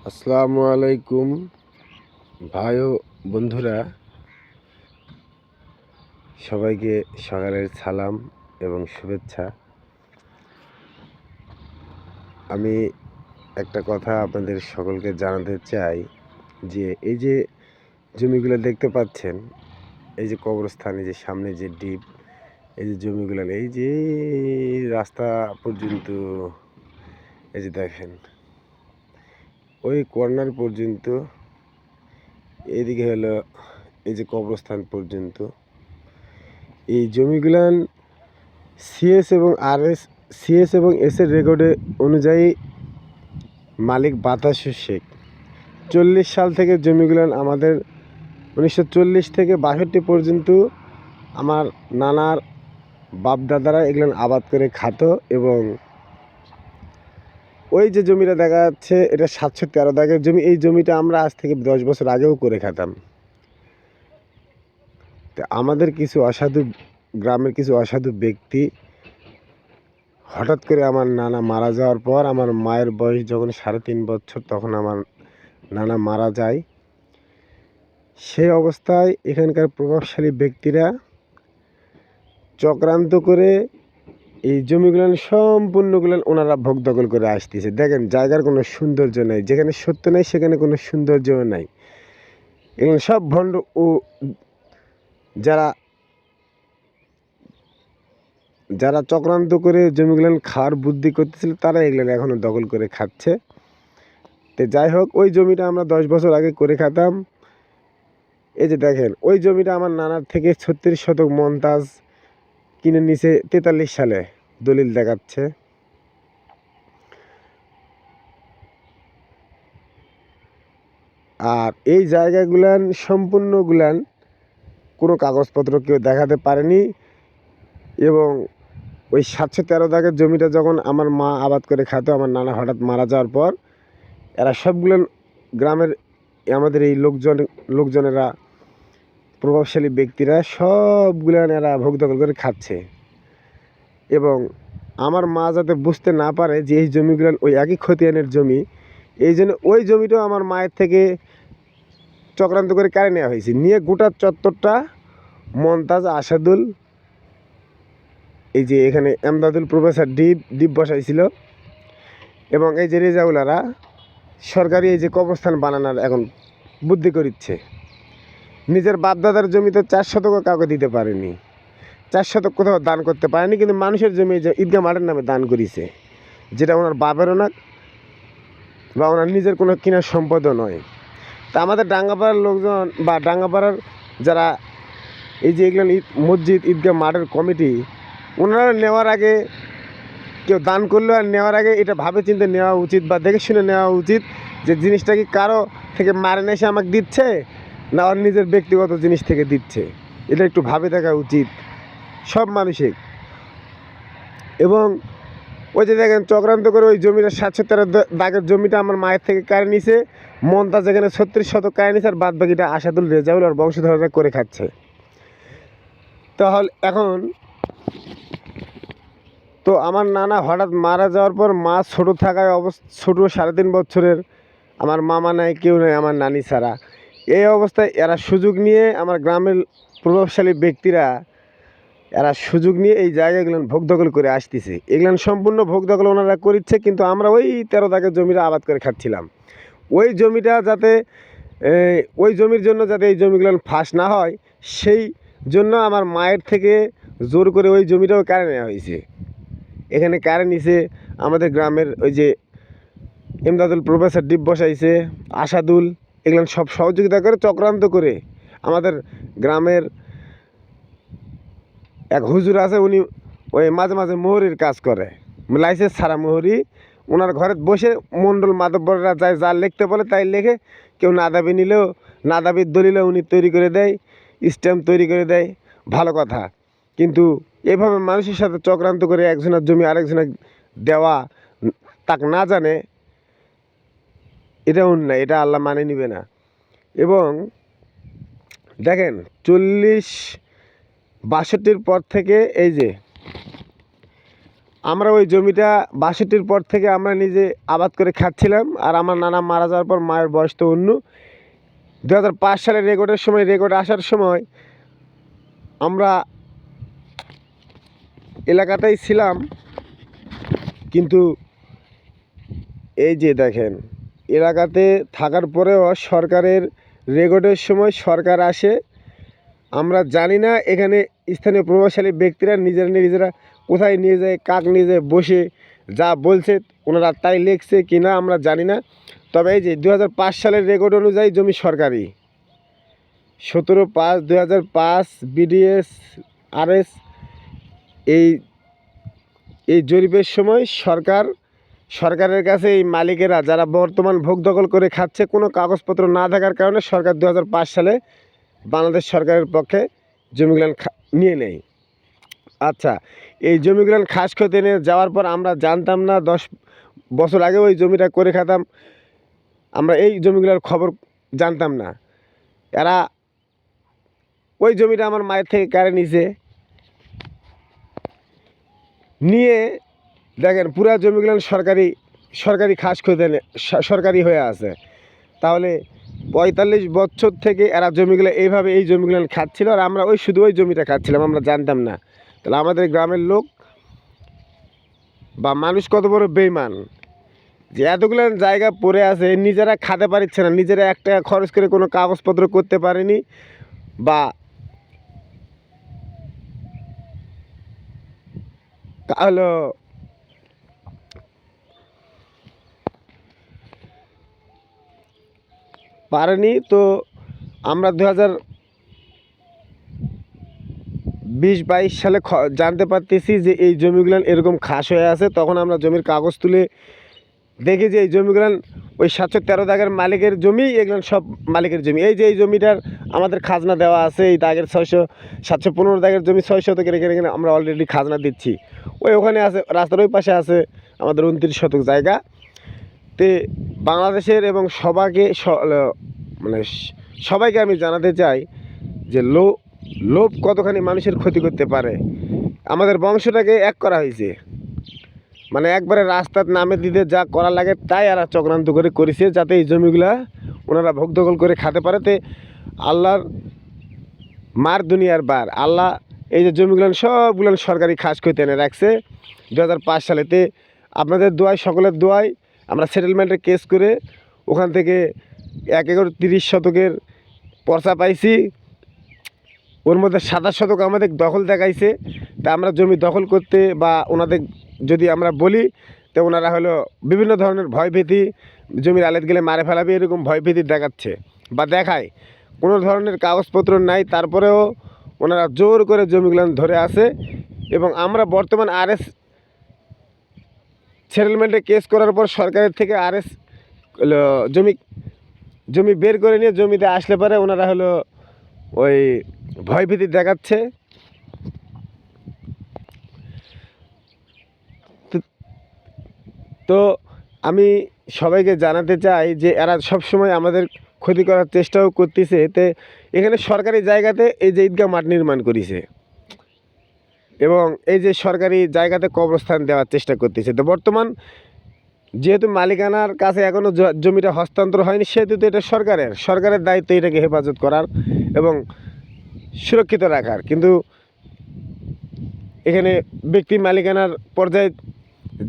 আসসালামু আলাইকুম ভাই ও বন্ধুরা, সবাইকে সকালের সালাম এবং শুভেচ্ছা। আমি একটা কথা আপনাদের সকলকে জানাতে চাই যে এই যে জমিগুলো দেখতে পাচ্ছেন, এই যে কবরস্থান, এই যে সামনে যে ডিপ, এই যে জমিগুলো, এই যে রাস্তা পর্যন্ত, এই যে দেখেন ওই কর্নার পর্যন্ত, এদিকে হলো এই যে কবরস্থান পর্যন্ত, এই জমিগুলান সিএস এবং এস এর রেকর্ডে অনুযায়ী মালিক বাতাসু শেখ 40 সাল থেকে জমিগুলান আমাদের 1940 থেকে 62 পর্যন্ত আমার নানার বাপদাদারা এগুলান আবাদ করে খাতো। এবং ওই যে জমিটা দেখা যাচ্ছে, এটা 713 দাগের জমি। এই জমিটা আমরা আজ থেকে 10 বছর আগেও করে খেতাম। তো আমাদের কিছু অসাধু, গ্রামের কিছু অসাধু ব্যক্তি হঠাৎ করে আমার নানা মারা যাওয়ার পর, আমার মায়ের বয়স যখন 3.5 বছর, তখন আমার নানা মারা যায়। সেই অবস্থায় এখানকার প্রভাবশালী ব্যক্তিরা চক্রান্ত করে এই জমিগুলান সম্পূর্ণগুলান ওনারা ভোগ দখল করে আসতেছে। দেখেন, জায়গার কোনো সৌন্দর্য নেই, যেখানে সত্য নেই সেখানে কোনো সৌন্দর্যও নাই। এগুলো সব ভণ্ড ও যারা যারা চক্রান্ত করে জমিগুলান খাওয়ার বুদ্ধি করতেছিল, তারা এগুলো এখনও দখল করে খাচ্ছে। তো যাই হোক, ওই জমিটা আমরা 10 বছর আগে করে খেতাম। এই যে দেখেন, ওই জমিটা আমার নানার থেকে 36 শতক মমতাজ কিনে নিছে 43 সালে, দলিল দেখাচ্ছে। আর এই জায়গাগুলান সম্পূর্ণগুলান কোনো কাগজপত্র কেউ দেখাতে পারেনি। এবং ওই 713 দাগের জমিটা যখন আমার মা আবাদ করে খেতো, আমার নানা হঠাৎ মারা যাওয়ার পর, এরা সবগুলো গ্রামের আমাদের এই লোকজনেরা, প্রভাবশালী ব্যক্তিরা সবগুলান এরা ভোগ দখল করে খাচ্ছে। এবং আমার মা যাতে বুঝতে না পারে যে এই জমিগুলো ওই একই খতিয়ানের জমি, এই জন্য ওই জমিটাও আমার মায়ের থেকে চক্রান্ত করে কেড়ে নেওয়া হয়েছে, নিয়ে গোটা চত্বরটা মমতাজ, আসাদুল, এই যে এখানে এমদাদুল প্রফেসর ডিপ বসাইছিল। এবং এই যে রেজাউলারা সরকারি এই যে কবরস্থান বানানোর এখন বুদ্ধি করিচ্ছে। নিজের বাপদাদার জমি তো 4 শতকও কাউকে দিতে পারেনি, 4 শতক কোথাও দান করতে পারেনি, কিন্তু মানুষের জমি যে ঈদগাহ মাঠের নামে দান করেছে, যেটা ওনার বাপেরও না বা ওনার নিজের কোনো কিনার সম্পদও নয়। তা আমাদের ডাঙ্গাপাড়ার লোকজন বা ডাঙ্গাপাড়ার যারা এই যে এগুলো মসজিদ, ঈদগাহ মাঠের কমিটি, ওনারা নেওয়ার আগে, কেউ দান করলেও আর নেওয়ার আগে এটা ভাবে চিন্তে নেওয়া উচিত বা দেখে শুনে নেওয়া উচিত যে জিনিসটা কি কারো থেকে মারে এসে আমাকে দিচ্ছে, না ওর নিজের ব্যক্তিগত জিনিস থেকে দিচ্ছে। এটা একটু ভাবে দেখা উচিত সব মানুষের। এবং ওই যে দেখেন, চক্রান্ত করে ওই জমিটা 713 দাগের জমিটা আমার মায়ের থেকে কেড়ে নিছে। মমতাজ যেখানে 36 শতক কেড়ে নিছে, আর বাদ বাকিটা আসাদুল, রেজাউল আর বংশধররা করে খাচ্ছে। তাহলে এখন তো আমার নানা হঠাৎ মারা যাওয়ার পর, মা ছোটো থাকায় ছোটো 3.5 বছরের, আমার মামা নাই, কেউ নেই আমার নানি ছাড়া। এই অবস্থায় এরা সুযোগ নিয়ে, আমার গ্রামের প্রভাবশালী ব্যক্তিরা এরা সুযোগ নিয়ে এই জায়গাগুলো ভোগ দখল করে আসতেছে। এগুলো সম্পূর্ণ ভোগ দখল ওনারা করিচ্ছে, কিন্তু আমরা ওই 13 দাগের জমিটা আবাদ করে খাচ্ছিলাম। ওই জমিটা যাতে ওই জমির জন্য যাতে এই জমিগুলো ফাঁস না হয়, সেই জন্য আমার মায়ের থেকে জোর করে ওই জমিটাও কেড়ে নেওয়া হয়েছে। এখানে কারে নিছে আমাদের গ্রামের ওই যে এমদাদুল প্রফেসর ডিপ বসাইছে, আসাদুল, এগুলো সব সহযোগিতা করে চক্রান্ত করে। আমাদের গ্রামের এক হুজুর আছে, উনি ওই মাঝে মাঝে মোহরির কাজ করে, লাইসেন্স ছাড়া মোহরি। ওনার ঘরে বসে মণ্ডল মাতব্বররা যায়, যা লিখতে বলে তাই লেখে। কেউ না দাবি নিলেও, না দাবির দলিলে উনি তৈরি করে দেয়, স্ট্যাম্প তৈরি করে দেয়, ভালো কথা। কিন্তু এভাবে মানুষের সাথে চক্রান্ত করে একজনের জমি আরেকজনের দেওয়া, তাকে না জানে, এটা অন্যায়, এটা আল্লাহ মানে নিবে না। এবং দেখেন, 40-62 পর থেকে এই যে আমরা ওই জমিটা ৬২-র পর থেকে আমরা নিজে আবাদ করে খাচ্ছিলাম। আর আমার নানা মারা যাওয়ার পর মায়ের বয়স তো অন্য ২০০৫ সালের রেকর্ডের সময়, রেকর্ড আসার সময় আমরা এলাকাতেই ছিলাম, কিন্তু এই যে দেখেন এলাকাতে থাকার পরেও সরকারের রেকর্ডের সময় সরকার আসে, আমরা জানি না এখানে স্থানীয় প্রভাবশালী ব্যক্তিরা নিজেরা কোথায় নিয়ে যায়, কাক নিয়ে যায়, বসে যা বলছে ওনারা তাই লিখছে কি না আমরা জানি না। তবে এই যে ২০০৫ সালের রেকর্ড অনুযায়ী জমি সরকারি, 17/5/2005 বিডিএস আরএস এই এই জরিপের সময় সরকারের কাছে এই মালিকেরা যারা বর্তমান ভোগ দখল করে খাচ্ছে, কোনো কাগজপত্র না থাকার কারণে সরকার ২০০৫ সালে বাংলাদেশ সরকারের পক্ষে জমিগুলান নিয়ে নেয়। আচ্ছা, এই জমিগুলান খাস খতে নিয়ে যাওয়ার পর আমরা জানতাম না, 10 বছর আগে ওই জমিটা করে খাতাম, আমরা এই জমিগুলোর খবর জানতাম না। এরা ওই জমিটা আমার মায়ের থেকে কেড়ে নিয়ে দেখেন পুরা জমিগুলো সরকারি খাস খতে সরকারি হয়ে আছে। তাহলে ৪৫ বছর থেকে এরা জমিগুলো এইভাবে এই জমিগুলো খাচ্ছিল, আর আমরা শুধু ওই জমিটা খাচ্ছিলাম, আমরা জানতাম না। তাহলে আমাদের গ্রামের লোক বা মানুষ কত বড় বেইমান যে এতগুলো জায়গা পড়ে আছে, নিজেরা খাতে পারছে না, নিজেরা ১ টাকা খরচ করে কোনো কাগজপত্র করতে পারেনি, বা হলো পারেনি। তো আমরা ২০২০-২২ সালে জানতে পারতেছি যে এই জমিগুলো এরকম খাস হয়ে আছে। তখন আমরা জমির কাগজ তুলে দেখি যে এই জমিগুলো ওই ৭১৩ দাগের মালিকের জমি, এগুলো সব মালিকের জমি। এই যে এই জমিটার আমাদের খাজনা দেওয়া আছে, এই দাগের 715 দাগের জমি ৬ শতকের, এখানে আমরা অলরেডি খাজনা দিচ্ছি। ওখানে আছে, রাস্তার ওই পাশে আছে আমাদের ২৯ শতক জায়গা। তে বাংলাদেশের এবং মানে সবাইকে আমি জানাতে চাই যে লোভ কতখানি মানুষের ক্ষতি করতে পারে। আমাদের বংশটাকে এক করা হয়েছে, মানে একবারে রাস্তার নামে দিতে যা করা লাগে তাই এরা চক্রান্ত করে করেছে, যাতে এই জমিগুলা ওনারা ভোগ দখল করে খেতে পারে। তে আল্লাহর মার দুনিয়ার বার, আল্লাহ এই যে জমিগুলো সবগুলো সরকারি খাস করতে এনে রাখছে ২০০৫ সালেতে। আপনাদের দোয়ায়, সকলের দোয়ায় আমরা সেটেলমেন্টের কেস করে ওখান থেকে ১ একর ৩০ শতকের পর্চা পাইছি। ওর মধ্যে ২৭ শতক আমাদের দখল দেখাইছে। তা আমরা জমি দখল করতে বা ওনাদের যদি আমরা বলি, তো ওনারা হলো বিভিন্ন ধরনের ভয়ভীতি, জমির আলেত গেলে মারে ফেলাবে এরকম ভয়ভীতি দেখাচ্ছে বা দেখায়। কোনো ধরনের কাগজপত্র নাই, তারপরেও ওনারা জোর করে জমিগুলো ধরে আসে। এবং আমরা বর্তমান আরএস সেটেলমেন্টে কেস করার পর সরকারের থেকে আরএস জমি বের করে নিয়ে জমিতে আসলে পরে ওনারা হলো ওই ভয়ভীতি দেখাচ্ছে। তো আমি সবাইকে জানাতে চাই যে এরা সবসময় আমাদের ক্ষতি করার চেষ্টাও করতেছে। এতে এখানে সরকারি জায়গাতে এই যে ঈদগাহ মাঠ নির্মাণ করেছে এবং এই যে সরকারি জায়গাতে কবরস্থান দেওয়ার চেষ্টা করতেছে। তো বর্তমান যেহেতু মালিকানার কাছে এখনও জমিটা হস্তান্তর হয়নি, সেহেতু তো এটা সরকারের দায়িত্ব এটাকে হেফাজত করার এবং সুরক্ষিত রাখার। কিন্তু এখানে ব্যক্তি মালিকানার পর্যায়ে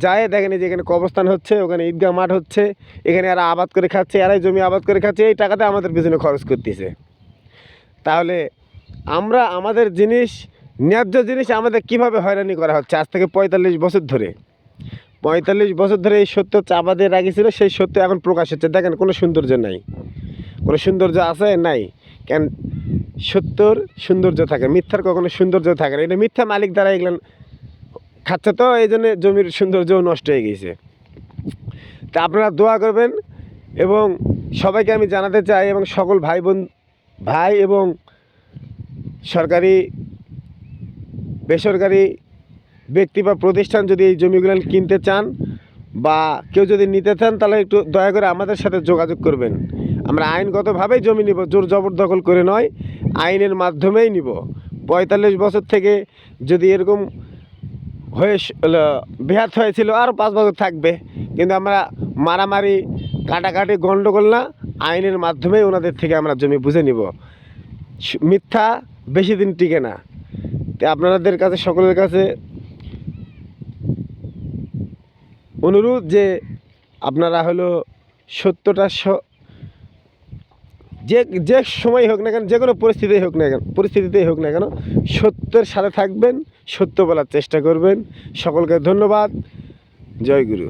যায়, দেখেনি যে এখানে কবরস্থান হচ্ছে, ওখানে ঈদগাহ মাঠ হচ্ছে, এখানে এরা আবাদ করে খাচ্ছে, এরাই জমি আবাদ করে খাচ্ছে, এই টাকাতে আমাদের পিছনে খরচ করতেছে। তাহলে আমরা আমাদের জিনিস, ন্যায্য জিনিস আমাদের কিভাবে হয়রানি করা হচ্ছে আজ থেকে ৪৫ বছর ধরে। ৪৫ বছর ধরে এই সত্য চাপা দিয়ে রাখিছিল, সেই সত্য এখন প্রকাশ হচ্ছে। দেখেন কোনো সৌন্দর্য নাই, কোনো সৌন্দর্য আছে নাই, কেন সত্যর সৌন্দর্য থাকে, মিথ্যার কখনো সৌন্দর্য থাকে না। এটা মিথ্যা মালিক দ্বারা এগুলো খাচ্ছে, তো এই জন্যে জমির সৌন্দর্যও নষ্ট হয়ে গেছে। তা আপনারা দোয়া করবেন এবং সবাইকে আমি জানাতে চাই, এবং সকল ভাই এবং সরকারি বেসরকারি ব্যক্তি বা প্রতিষ্ঠান যদি এই জমিগুলো কিনতে চান বা কেউ যদি নিতে চান, তাহলে একটু দয়া করে আমাদের সাথে যোগাযোগ করবেন। আমরা আইনগতভাবেই জমি নিব, জোর জবরদখল করে নয়, আইনের মাধ্যমেই নিব। ৪৫ বছর থেকে যদি এরকম বেহাত হয়েছিল, আরও 5 বছর থাকবে। কিন্তু আমরা মারামারি কাটাকাটি গণ্ডগোল না, আইনের মাধ্যমেই ওনাদের থেকে আমরা জমি বুঝে নিব। মিথ্যা বেশি দিন টিকে না। তো আপনাদের কাছে, সকলের কাছে অনুরোধ যে আপনারা হলো সত্যটা যে সময় হোক না কেন, যে কোনো পরিস্থিতিতেই হোক না কেন সত্যের সাথে থাকবেন, সত্য বলার চেষ্টা করবেন। সকলকে ধন্যবাদ। জয় গুরু।